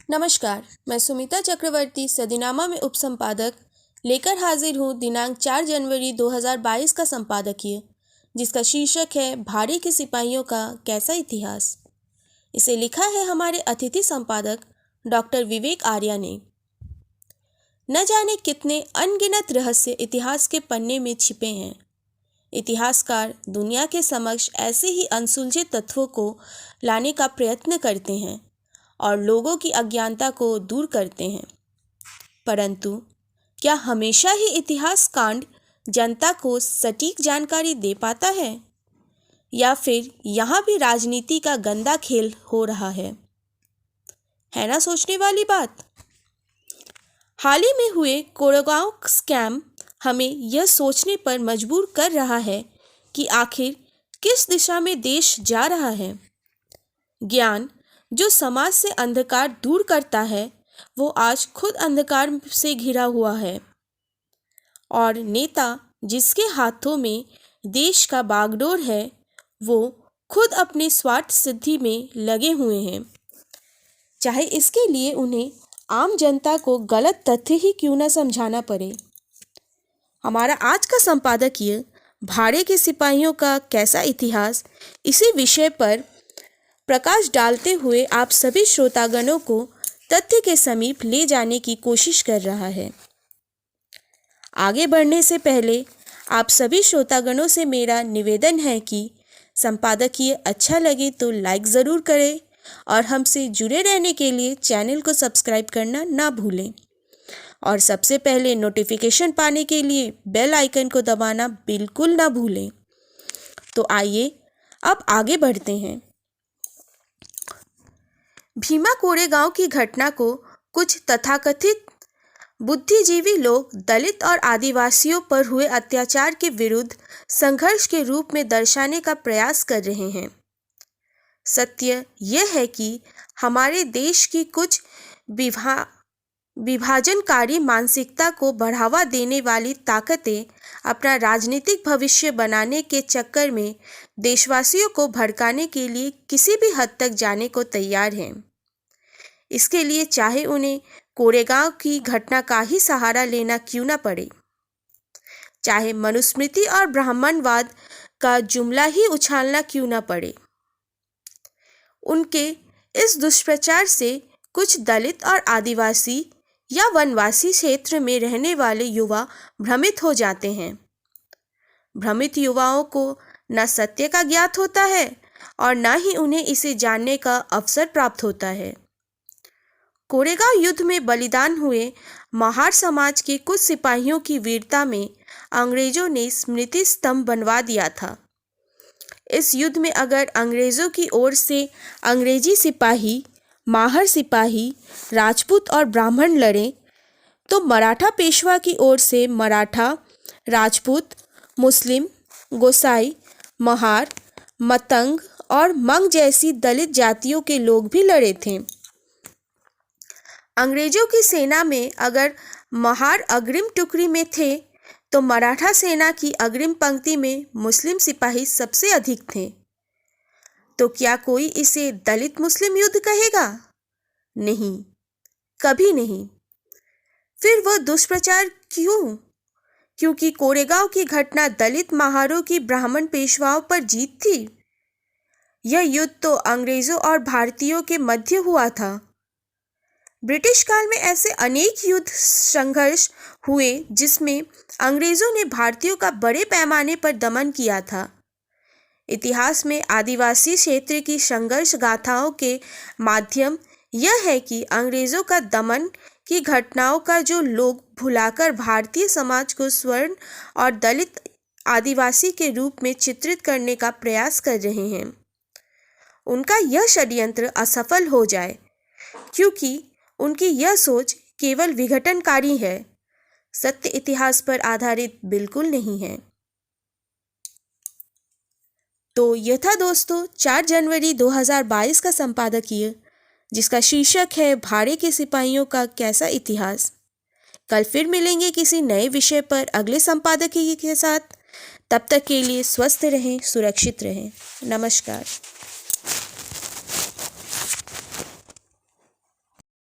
नमस्कार, मैं सुमिता चक्रवर्ती सदीनामा में उपसंपादक लेकर हाजिर हूँ दिनांक 4 जनवरी 2022 का संपादकीय, जिसका शीर्षक है भाड़े के सिपाहियों का कैसा इतिहास। इसे लिखा है हमारे अतिथि संपादक डॉक्टर विवेक आर्या ने। न जाने कितने अनगिनत रहस्य इतिहास के पन्ने में छिपे हैं। इतिहासकार दुनिया के समक्ष ऐसे ही अनसुलझे तत्वों को लाने का प्रयत्न करते हैं और लोगों की अज्ञानता को दूर करते हैं, परंतु क्या हमेशा ही इतिहास कांड जनता को सटीक जानकारी दे पाता है, या फिर यहाँ भी राजनीति का गंदा खेल हो रहा है ना सोचने वाली बात। हाल ही में हुए कोरेगांव स्कैम हमें यह सोचने पर मजबूर कर रहा है कि आखिर किस दिशा में देश जा रहा है। ज्ञान जो समाज से अंधकार दूर करता है, वो आज खुद अंधकार से घिरा हुआ है, और नेता जिसके हाथों में देश का बागडोर है, वो खुद अपने स्वार्थ सिद्धि में लगे हुए हैं, चाहे इसके लिए उन्हें आम जनता को गलत तथ्य ही क्यों न समझाना पड़े। हमारा आज का संपादकीय भाड़े के सिपाहियों का कैसा इतिहास, इसी विषय पर प्रकाश डालते हुए आप सभी श्रोतागणों को तथ्य के समीप ले जाने की कोशिश कर रहा है। आगे बढ़ने से पहले आप सभी श्रोतागणों से मेरा निवेदन है कि संपादकीय अच्छा लगे तो लाइक ज़रूर करें और हमसे जुड़े रहने के लिए चैनल को सब्सक्राइब करना ना भूलें, और सबसे पहले नोटिफिकेशन पाने के लिए बेल आइकन को दबाना बिल्कुल ना भूलें। तो आइए अब आगे बढ़ते हैं। भीमा कोरेगांव की घटना को कुछ तथाकथित बुद्धिजीवी लोग दलित और आदिवासियों पर हुए अत्याचार के विरुद्ध संघर्ष के रूप में दर्शाने का प्रयास कर रहे हैं। सत्य यह है कि हमारे देश की कुछ विभाजनकारी मानसिकता को बढ़ावा देने वाली ताकतें अपना राजनीतिक भविष्य बनाने के चक्कर में देशवासियों को भड़काने के लिए किसी भी हद तक जाने को तैयार हैं। इसके लिए चाहे उन्हें कोरेगांव की घटना का ही सहारा लेना क्यों न पड़े, चाहे मनुस्मृति और ब्राह्मणवाद का जुमला ही उछालना क्यों न पड़े। उनके इस दुष्प्रचार से कुछ दलित और आदिवासी या वनवासी क्षेत्र में रहने वाले युवा भ्रमित हो जाते हैं। भ्रमित युवाओं को न सत्य का ज्ञात होता है और न ही उन्हें इसे जानने का अवसर प्राप्त होता है। कोरेगांव युद्ध में बलिदान हुए महार समाज के कुछ सिपाहियों की वीरता में अंग्रेजों ने स्मृति स्तंभ बनवा दिया था। इस युद्ध में अगर अंग्रेजों की ओर से अंग्रेजी सिपाही, माहर सिपाही, राजपूत और ब्राह्मण लड़े, तो मराठा पेशवा की ओर से मराठा, राजपूत, मुस्लिम, गोसाई, महार, मतंग और मंग जैसी दलित जातियों के लोग भी लड़े थे। अंग्रेजों की सेना में अगर महार अग्रिम टुकड़ी में थे, तो मराठा सेना की अग्रिम पंक्ति में मुस्लिम सिपाही सबसे अधिक थे। तो क्या कोई इसे दलित मुस्लिम युद्ध कहेगा? नहीं, कभी नहीं। फिर वह दुष्प्रचार क्यों? क्योंकि कोरेगांव की घटना दलित महारों की ब्राह्मण पेशवाओं पर जीत थी। यह युद्ध तो अंग्रेजों और भारतीयों के मध्य हुआ था। ब्रिटिश काल में ऐसे अनेक युद्ध संघर्ष हुए जिसमें अंग्रेजों ने भारतीयों का बड़े पैमाने पर दमन किया था। इतिहास में आदिवासी क्षेत्र की संघर्ष गाथाओं के माध्यम यह है कि अंग्रेजों का दमन की घटनाओं का जो लोग भुलाकर भारतीय समाज को स्वर्ण और दलित आदिवासी के रूप में चित्रित करने का प्रयास कर रहे हैं, उनका यह षड्यंत्र असफल हो जाए, क्योंकि उनकी यह सोच केवल विघटनकारी है, सत्य इतिहास पर आधारित बिल्कुल नहीं है। तो यह था दोस्तों 4 जनवरी 2022 का संपादकीय, जिसका शीर्षक है भाड़े के सिपाहियों का कैसा इतिहास। कल फिर मिलेंगे किसी नए विषय पर अगले संपादकीय के साथ। तब तक के लिए स्वस्थ रहें, सुरक्षित रहें। नमस्कार।